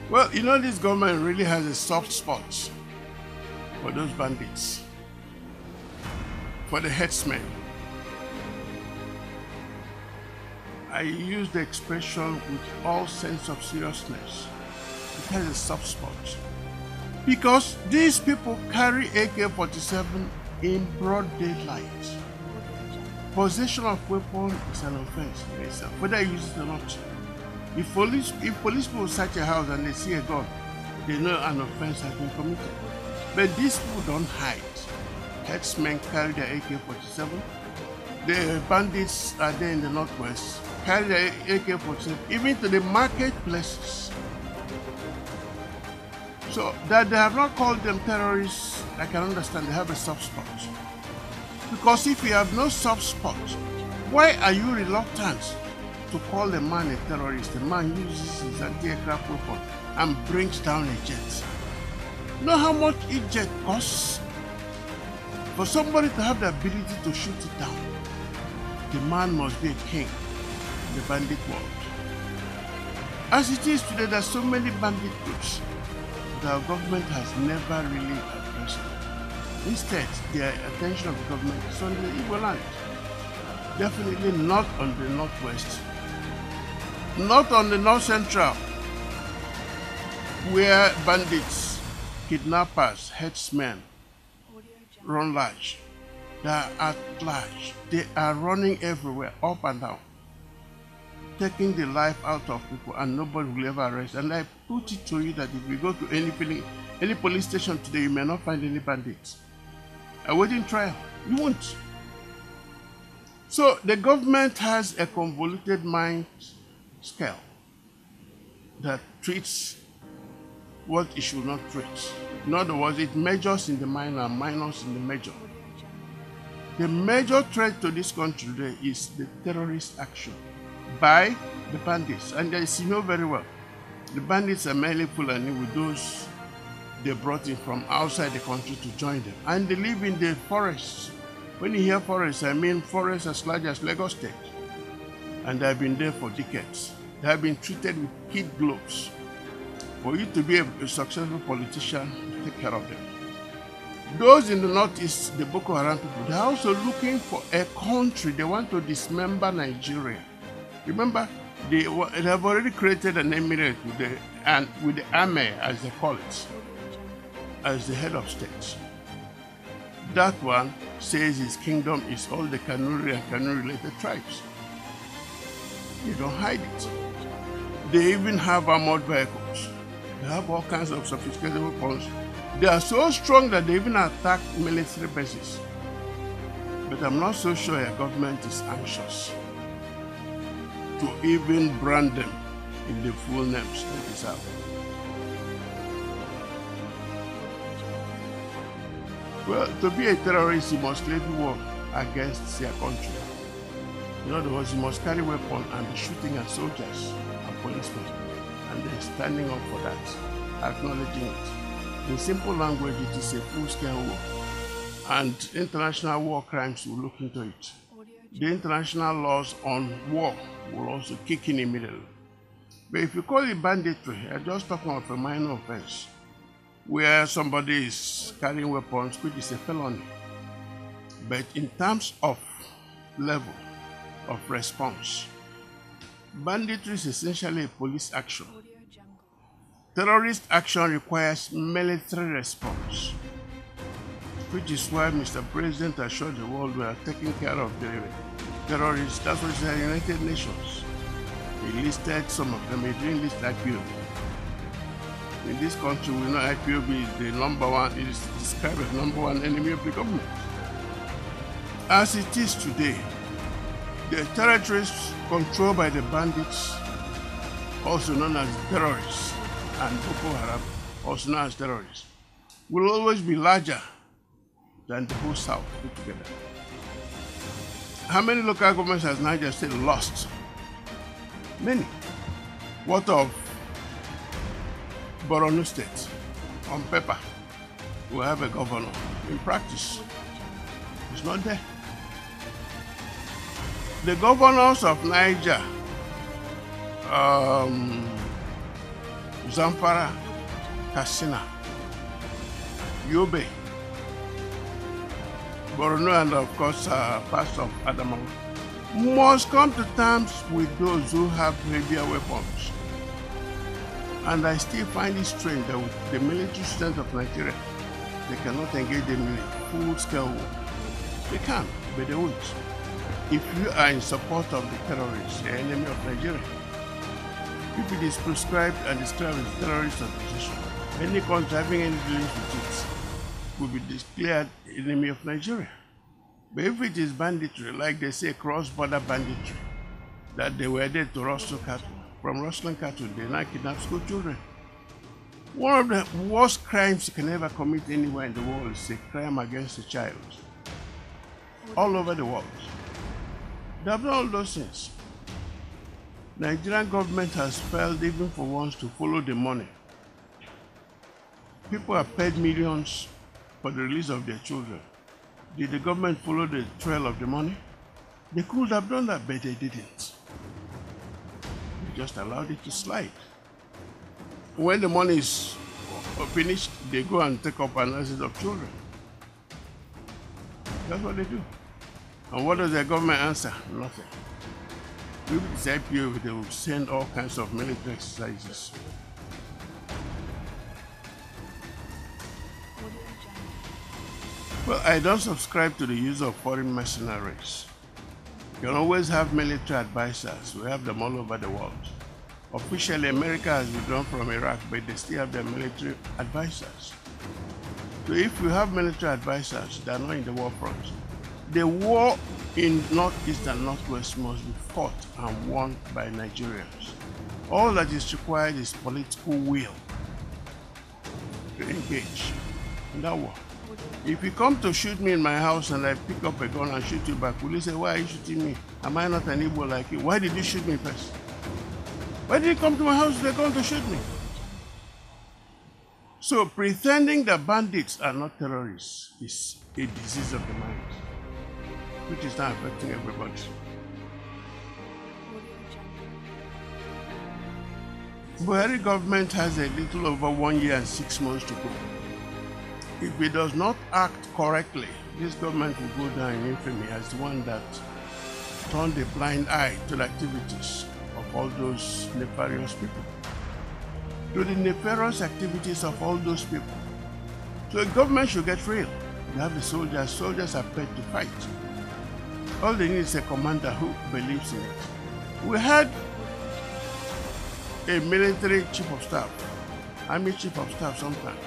Well, you know, this government really has a soft spot for those bandits, for the headsmen. I use the expression with all sense of seriousness. It has a soft spot. Because these people carry AK-47 in broad daylight. Possession of weapon is an offense in itself, whether you use it or not. If police people search a house and they see a gun, they know an offense has been committed. But these people don't hide. Headsmen carry their AK-47. The bandits are there in the northwest, carry their AK-47 even to the marketplaces. So that they have not called them terrorists, I can understand. They have a soft spot. Because if you have no soft spot, why are you reluctant to call a man a terrorist? A man uses his anti-aircraft weapon and brings down a jet. You know how much each jet costs? For somebody to have the ability to shoot it down, the man must be a king in the bandit world. As it is today, there are so many bandit groups that our government has never really addressed. Instead, the attention of the government is on the Igbo land. Definitely not on the northwest. Not on the north central, where bandits, kidnappers, headsmen run large. They are at large. They are running everywhere, up and down, taking the life out of people, and nobody will ever arrest. And I put it to you that if you go to any police station today, you may not find any bandits awaiting trial. You won't. So the government has a convoluted mind scale that treats what it should not treat. In other words, it majors in the minor and minors in the major. The major threat to this country today is the terrorist action by the bandits. And as you know very well, the bandits are mainly Fulani with those they brought in from outside the country to join them. And they live in the forests. When you hear forests, I mean forests as large as Lagos State. And they have been there for decades. They have been treated with kid gloves. For you to be a successful politician, take care of them. Those in the northeast, the Boko Haram people, they are also looking for a country. They want to dismember Nigeria. Remember, they have already created an emirate with the army, as they call it, as the head of state. That one says his kingdom is all the Kanuri and Kanuri-related tribes. They don't hide it. They even have armored vehicles. They have all kinds of sophisticated weapons. They are so strong that they even attack military bases. But I'm not so sure your government is anxious to even brand them in the full names they deserve. Well, to be a terrorist, you must lead war against your country. In other words, you must carry weapons and be shooting at soldiers and policemen, and then standing up for that, acknowledging it. In simple language, it is a full-scale war, and international war crimes will look into it. The international laws on war will also kick in immediately. But if you call it banditry, you're just talking of a minor offense, where somebody is carrying weapons, which is a felony. But in terms of level of response, banditry is essentially a police action. Terrorist action requires military response, which is why Mr. President assured the world we are taking care of the terrorists. That's what he said in the United Nations. He listed some of them. He didn't list IPOB. In this country, we know IPOB is the number one, it is described as number one enemy of the government. As it is today, the territories controlled by the bandits, also known as terrorists, and Boko Haram, also known as terrorists, will always be larger than the whole South put together. How many local governments has Niger State lost? Many. What of Borno State? On paper, we have a governor. In practice, it's not there. The governors of Niger, Zamfara, Katsina, Yobe, Borno, and of course parts of Adamawa, must come to terms with those who have heavier weapons. And I still find it strange that with the military strength of Nigeria, they cannot engage them in a full-scale war. They can, but they won't. If you are in support of the terrorists, the enemy of Nigeria, if it is prescribed and described as terrorist organization, any country having any dealings with it will be declared enemy of Nigeria. But if it is banditry, like they say cross-border banditry, that they were there to rustle cattle, from rustling cattle, they now kidnap school children. One of the worst crimes you can ever commit anywhere in the world is a crime against a child. All over the world. They have done all those things. Nigerian government has failed even for once to follow the money. People have paid millions for the release of their children. Did the government follow the trail of the money? They could have done that, but they didn't. They just allowed it to slide. When the money is finished, they go and take up analysis of children. That's what they do. And what does the government answer? Nothing. With this IPO, they will send all kinds of military exercises. Well, I don't subscribe to the use of foreign mercenaries. You can always have military advisors. We have them all over the world. Officially, America has withdrawn from Iraq, but they still have their military advisors. So if you have military advisors, they are not in the war front. The war in Northeast and Northwest must be fought and won by Nigerians. All that is required is political will to engage in that war. If you come to shoot me in my house and I pick up a gun and shoot you back, will you say, why are you shooting me? Am I not an Igbo like you? Why did you shoot me first? Why did you come to my house if they're going to shoot me? So pretending that bandits are not terrorists is a disease of the mind, which is now affecting everybody. Buhari government has a little over 1 year and 6 months to go. If it does not act correctly, this government will go down in infamy as the one that turned a blind eye to the activities of all those nefarious people, to the nefarious activities of all those people. So the government should get real. You have the soldiers. Soldiers are paid to fight. All they need is a commander who believes in it. We had a military chief of staff, army chief of staff sometime.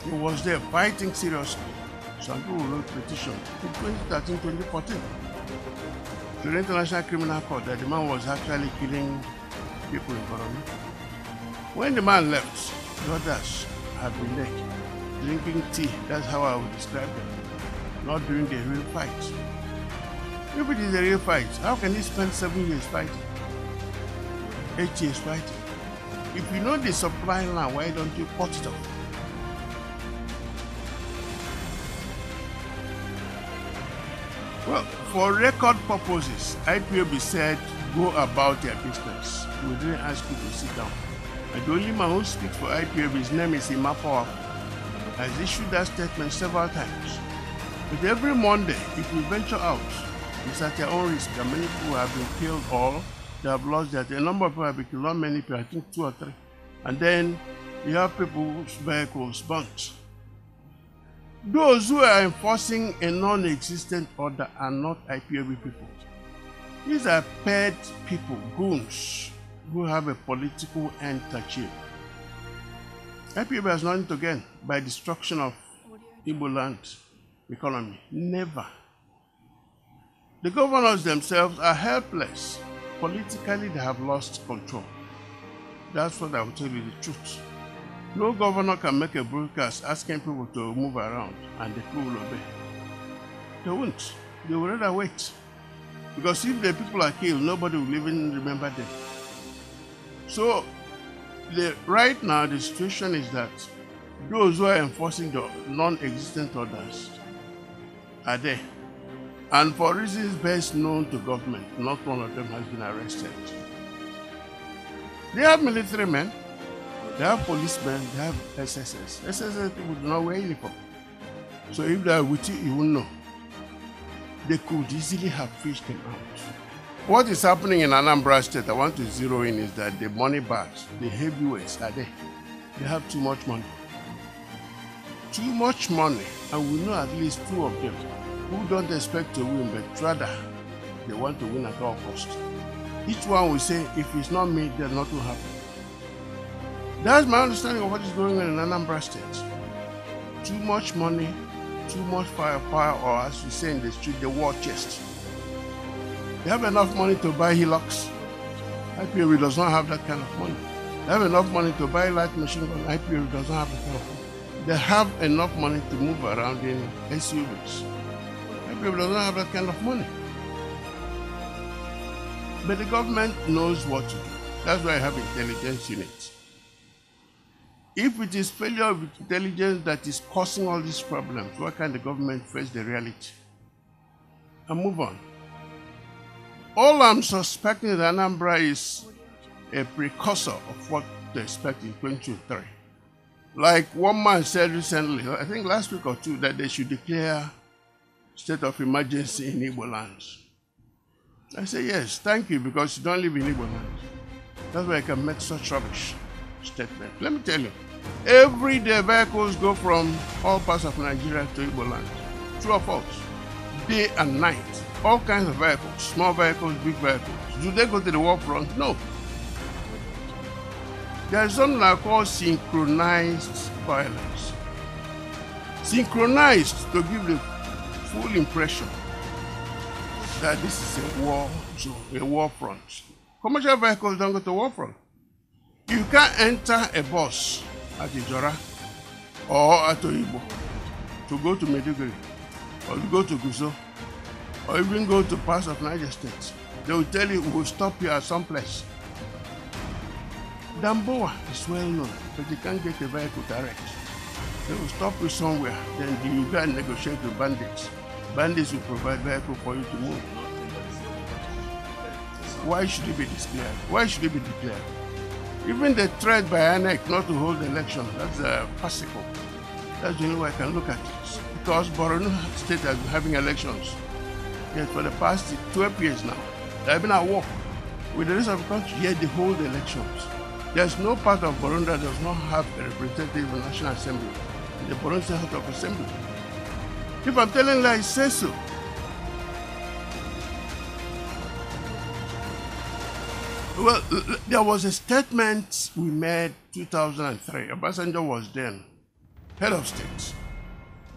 He was there fighting seriously. Some people wrote petition in 2013, 2014 to the International Criminal Court that the man was actually killing people in Borno. When the man left, the others have been there drinking tea. That's how I would describe them. Not doing the real fight. If it is a real fight, how can he spend 7 years fighting? 8 years fighting? If you know the supply line, why don't you cut it off? Well, for record purposes, IPOB said go about their business. We didn't ask you to sit down. And the only man who speaks for IPOB, his name is Imapoa, has issued that statement several times. But every Monday, if you venture out, it's at your own risk. And many people have been killed or they have lost their. A number of people have been killed, not many people, I think 2 or 3. And then you have people whose vehicles burnt. Those who are enforcing a non-existent order are not IPOB people. These are paid people, goons, who have a political end to achieve. IPOB has nothing to gain by destruction of Igbo land economy. Never. The governors themselves are helpless. Politically, they have lost control. That's what I will tell you the truth. No governor can make a broadcast asking people to move around and the people will obey. They won't. They will rather wait. Because if the people are killed, nobody will even remember them. So, right now, the situation is that those who are enforcing the non-existent orders are there. And for reasons best known to government, not one of them has been arrested. They have military men. They have policemen, they have SSS. SSS people do not wear uniform. So if they are with you, you will know. They could easily have fished them out. What is happening in Anambra State, I want to zero in, is that the money bags, the heavyweights are there. They have too much money. Too much money, and we know at least two of them who don't expect to win, but rather they want to win at all costs. Each one will say, if it's not me, then nothing will happen. That's my understanding of what is going on in Anambra State. Too much money, too much firepower, or as we say in the street, the war chest. They have enough money to buy Hilux. IPOB does not have that kind of money. They have enough money to buy light machine gun. IPOB does not have that kind of money. They have enough money to move around in SUVs. IPOB does not have that kind of money. But the government knows what to do. That's why I have intelligence units. If it is failure of intelligence that is causing all these problems, why can't the government face the reality and move on? All I'm suspecting in Anambra is a precursor of what to expect in 2023. Like one man said recently, I think last week or two, that they should declare state of emergency in Igbo lands. I say yes, thank you, because you don't live in Igbo land. That's why I can make such rubbish statement. Let me tell you, every day vehicles go from all parts of Nigeria to Igbo land. True or false? Day and night. All kinds of vehicles, small vehicles, big vehicles. Do they go to the war front? No. There is something I call synchronized violence. Synchronized to give the full impression that this is a war zone, a war front. Commercial vehicles don't go to war front. You can't enter a bus at Ijora or at Oyibo to go to Meduguri or to go to Guzo or even go to parts of Niger State. They will tell you, we'll stop you at some place. Damboa is well known, but you can't get a vehicle direct. They will stop you somewhere, then you go and negotiate with bandits. Bandits will provide vehicle for you to move. Why should it be declared? Why should it be declared? Even the threat by INEC not to hold the election, that's farcical. That's the only way I can look at it. Because Borno State has been having elections. Yet for the past 12 years now, they have been at war with the rest of the country, yet they hold the elections. There's no part of Burundi that does not have a representative in the National Assembly, in the Burundi House of Assembly. If I'm telling lies, say so. Well, there was a statement we made 2003. Obasanjo was then head of state.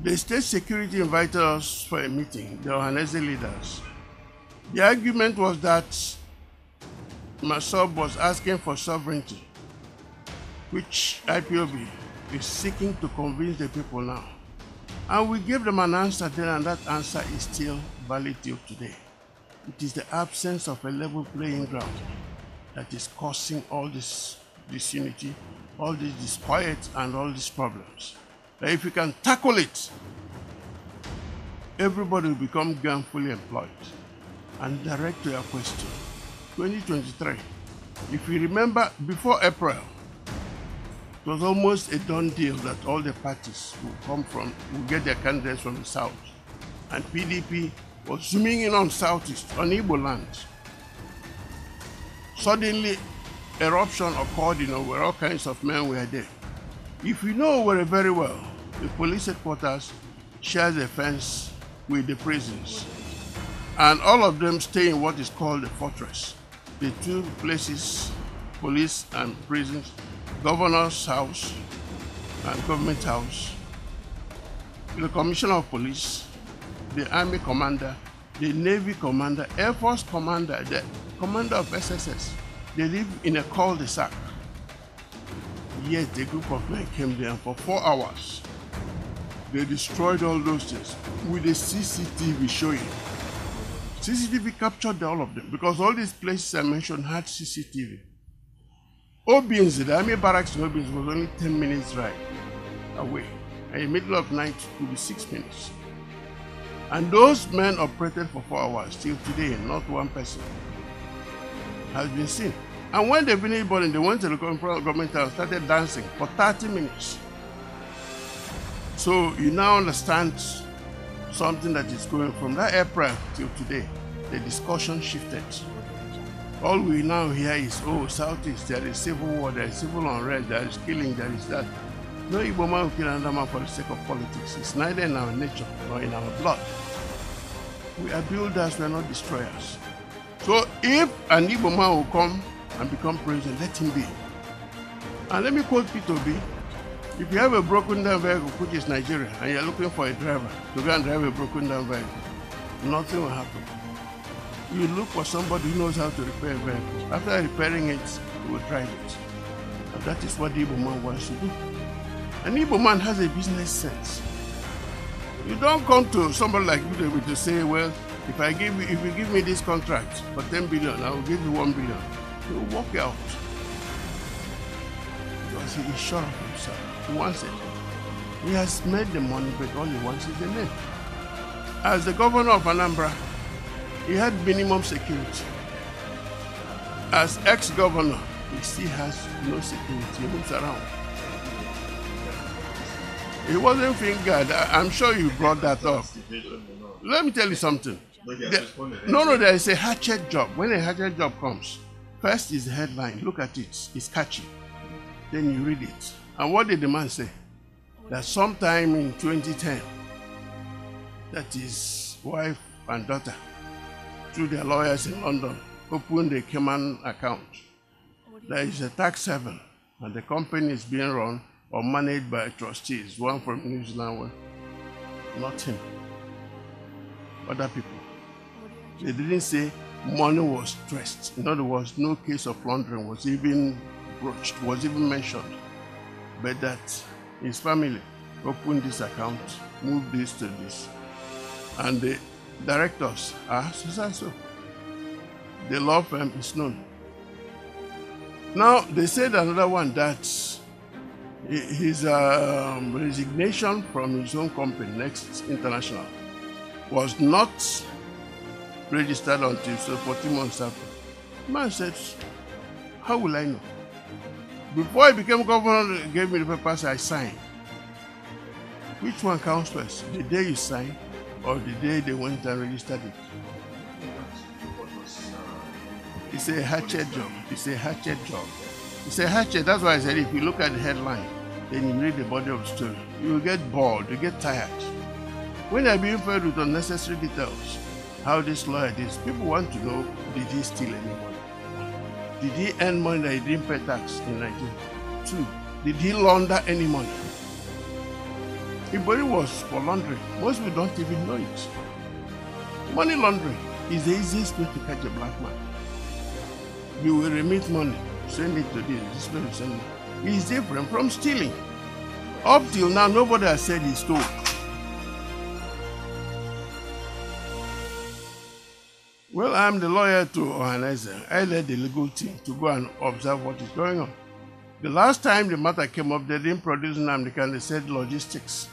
The state security invited us for a meeting, the Ohanese leaders. The argument was that Masob was asking for sovereignty, which IPOB is seeking to convince the people now. And we gave them an answer then, and that answer is still valid till today. It is the absence of a level playing ground that is causing all this disunity, all this disquiet, and all these problems. But if you can tackle it, everybody will become gainfully employed. And direct to your question, 2023, if you remember, before April, it was almost a done deal that all the parties will get their candidates from the south. And PDP was zooming in on southeast, on Igbo land. Suddenly, eruption occurred, where all kinds of men were there. If you know very well, the police headquarters shares a fence with the prisons. And all of them stay in what is called the fortress. The two places, police and prisons, governor's house and government house, the commissioner of police, the army commander, the navy commander, air force commander, the commander of SSS, they live in a cul-de-sac. Yet a group of men came there and for 4 hours, they destroyed all those things with a CCTV showing. CCTV captured all of them because all these places I mentioned had CCTV. Obins, the army barracks in Obins was only 10 minutes ride away. And in the middle of night, it could be 6 minutes. And those men operated for 4 hours. Till today, not one person has been seen. And when they finished burning, they went to the government house and started dancing for 30 minutes. So you now understand something that is going from that April till today. The discussion shifted. All we now hear is, oh, Southeast, there is civil war, there is civil unrest, there is killing, there is that. No Igbo man will kill another man for the sake of politics. It's neither in our nature nor in our blood. We are builders, we are not destroyers. So if an Igbo man will come and become president, let him be. And let me quote Peter B. If you have a broken down vehicle, which is Nigeria, and you're looking for a driver to go and drive a broken down vehicle, nothing will happen. You look for somebody who knows how to repair a vehicle. After repairing it, you will drive it. And that is what the Igbo man wants to do. An Igbo man has a business sense. You don't come to somebody like you to say, well, if you give me this contract for 10 billion, I will give you 1 billion. He will walk out. Because he is sure of himself. He wants it. He has made the money, but all he wants is the name. As the governor of Anambra, he had minimum security. As ex-governor, he still has no security. He moves around. He wasn't fingered. I'm sure you brought that up. Let me tell you something. There is a hatchet job. When a hatchet job comes, first is the headline. Look at it. It's catchy. Then you read it. And what did the man say? That sometime in 2010, that his wife and daughter, through their lawyers in London, opened a Cayman account. There is a tax haven, and the company is being run or managed by trustees, one from New Zealand, not him, other people. They didn't say money was stressed. In other words, no case of laundering was even broached, was even mentioned. But that his family opened this account, moved this to this, and the directors are so. The law firm is known. Now, they said another one that his resignation from his own company, Next International, was not registered until 14 months after. The man said, how will I know? Before I became governor, they gave me the papers, I signed. Which one counts first? The day you signed or the day they went and registered it? It's a hatchet job. It's a hatchet job. It's a hatchet. That's why I said if you look at the headline, then you read the body of the story, you will get bored, you get tired. When they're being fed with unnecessary details, how this lawyer did, people want to know, did he steal any money? Did he earn money that he didn't pay tax in Nigeria? 2, did he launder any money? If money was for laundering, most people don't even know it. Money laundering is the easiest way to catch a black man. You will remit money, send it to this way will send it. It's different from stealing. Up till now, nobody has said he stole. Well, I'm the lawyer to Ohanaeze. I led the legal team to go and observe what is going on. The last time the matter came up, they didn't produce Nnamdi Kanu. They said logistics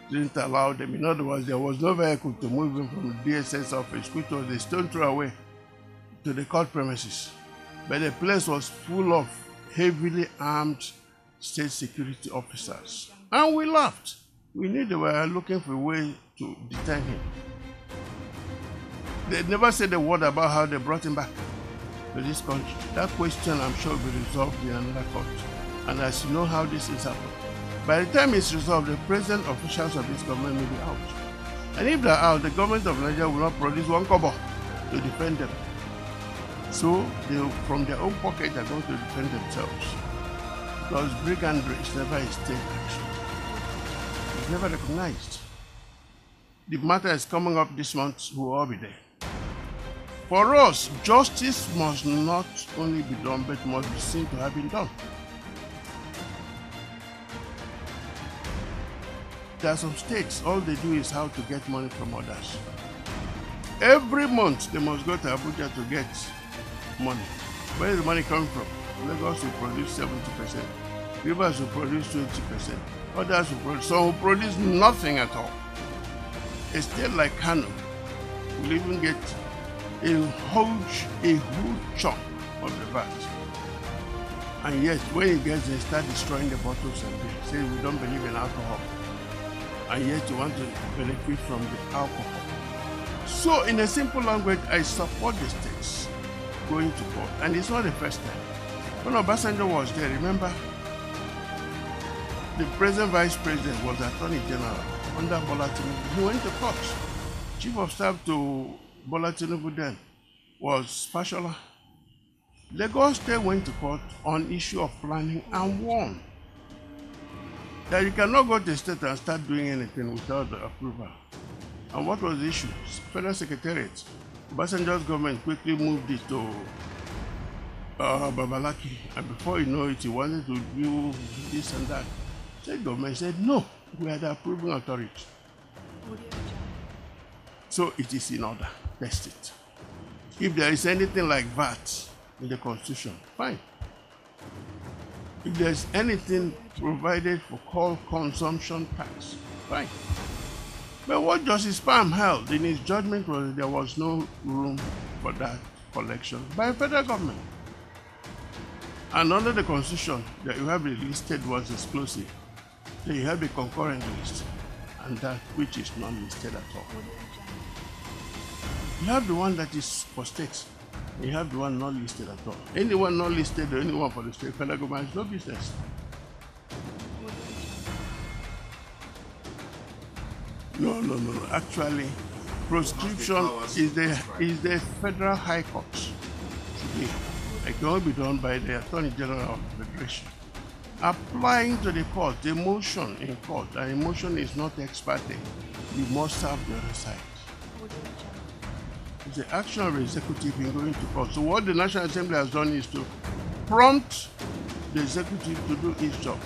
didn't allow them. In other words, there was no vehicle to move him from the DSS office, which was a stone throw away, to the court premises. But the place was full of heavily armed state security officers. And we laughed. We knew they were looking for a way to detain him. They never said a word about how they brought him back to this country. That question, I'm sure, will be resolved in another court. And as you know how this is happening, by the time it's resolved, the present officials of this government may be out. And if they're out, the government of Nigeria will not produce 1 kobo to defend them. So they, from their own pocket, are going to defend themselves. Because brigandry is never a state action. It's never recognized. The matter is coming up this month, we'll all be there. For us, justice must not only be done, but must be seen to have been done. There are some states, all they do is how to get money from others. Every month, they must go to Abuja to get money. Where is the money coming from? Lagos will produce 70%. Rivers will produce 20%. Others will produce, some will produce nothing at all. A state like Kano will even get a huge chunk of the VAT. And yet, when he gets there, start destroying the bottles and they say we don't believe in alcohol. And yet you want to benefit from the alcohol. So in a simple language, I support the states going to court. And it's not the first time. When Obasanjo was there, remember, the present vice president was the Attorney General under Bola Tinubu. He went to court. Chief of staff to Bola Tinubu then was Fashola. Lagos State went to court on issue of planning and won that you cannot go to the state and start doing anything without the approval. And what was the issue? Federal Secretariat. Obasanjo's government quickly moved it to Babalaki, and before you know it, he wanted to do this and that. State government said, no, we are the approving authority. So it is in order. Test it. If there is anything like VAT in the Constitution, fine. If there's anything provided for called consumption tax, fine. But what Justice Palm held in his judgment was there was no room for that collection by the federal government. And under the Constitution, that you have the listed was exclusive. So you have the concurrent list, and that which is not listed at all. You have the one that is for states. You have the one not listed at all. Anyone not listed or anyone for the state federal government has no business. No. Actually, proscription is the federal high court today. It can only be done by the Attorney General of the Federation. Applying to the court, the motion in court, and the motion is not ex parte, you must serve the other side. It's the action of the executive in going to court. So what the National Assembly has done is to prompt the executive to do its job.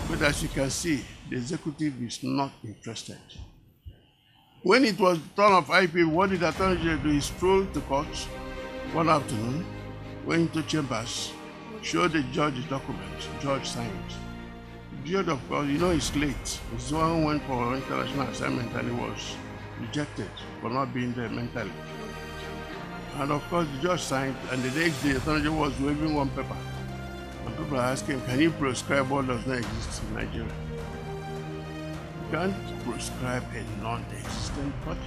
But as you can see, the executive is not interested. When it was turn of IP, what did the Attorney General do? He strolled to court one afternoon, went into chambers, showed the judge the document. Judge signed. The judge, of course, he's late. He's the one who went for international assignment and he was rejected for not being there mentally. And of course, the judge signed, and the next day, the Attorney General was waving one paper. And people are asking, can you prescribe what does not exist in Nigeria? You can't prescribe a non-existent body.